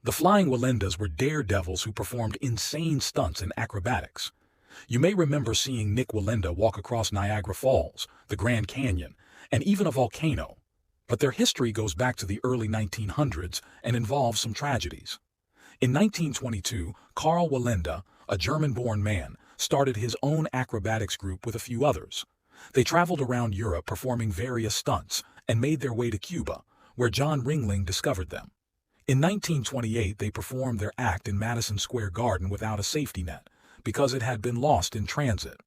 The Flying Wallendas were daredevils who performed insane stunts and acrobatics. You may remember seeing Nik Wallenda walk across Niagara Falls, the Grand Canyon, and even a volcano. But their history goes back to the early 1900s and involves some tragedies. In 1922, Karl Wallenda, a German-born man, started his own acrobatics group with a few others. They traveled around Europe performing various stunts and made their way to Cuba, where John Ringling discovered them. In 1928, they performed their act in Madison Square Garden without a safety net, because it had been lost in transit.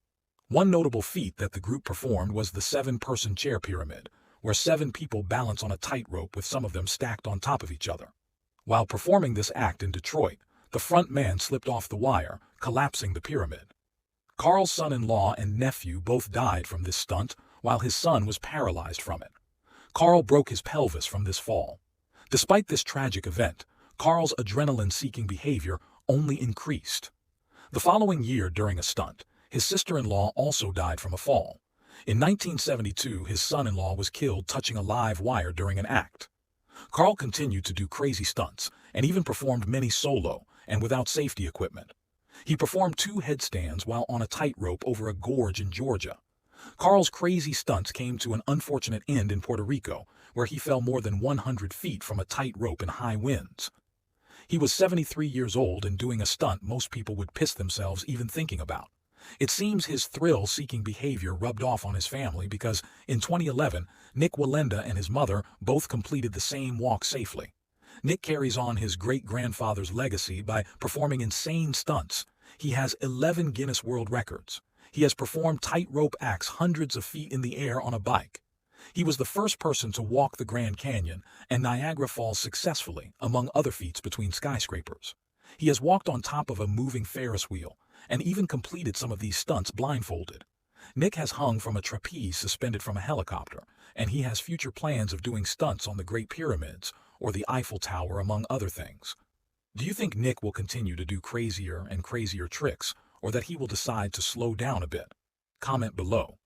One notable feat that the group performed was the 7-person chair pyramid, where 7 people balance on a tightrope with some of them stacked on top of each other. While performing this act in Detroit, the front man slipped off the wire, collapsing the pyramid. Karl's son-in-law and nephew both died from this stunt, while his son was paralyzed from it. Karl broke his pelvis from this fall. Despite this tragic event, Karl's adrenaline-seeking behavior only increased. The following year, during a stunt, his sister-in-law also died from a fall. In 1972, his son-in-law was killed touching a live wire during an act. Karl continued to do crazy stunts, and even performed many solo and without safety equipment. He performed 2 headstands while on a tightrope over a gorge in Georgia. Karl's crazy stunts came to an unfortunate end in Puerto Rico, where he fell more than 100 feet from a tightrope in high winds. He was 73 years old and doing a stunt most people would piss themselves even thinking about. It seems his thrill-seeking behavior rubbed off on his family because, in 2011, Nik Wallenda and his mother both completed the same walk safely. Nik carries on his great-grandfather's legacy by performing insane stunts. He has 11 Guinness World Records. He has performed tightrope acts hundreds of feet in the air on a bike. He was the first person to walk the Grand Canyon and Niagara Falls successfully, among other feats between skyscrapers. He has walked on top of a moving Ferris wheel, and even completed some of these stunts blindfolded. Nik has hung from a trapeze suspended from a helicopter, and he has future plans of doing stunts on the Great Pyramids or the Eiffel Tower, among other things. Do you think Nik will continue to do crazier and crazier tricks, or that he will decide to slow down a bit? Comment below.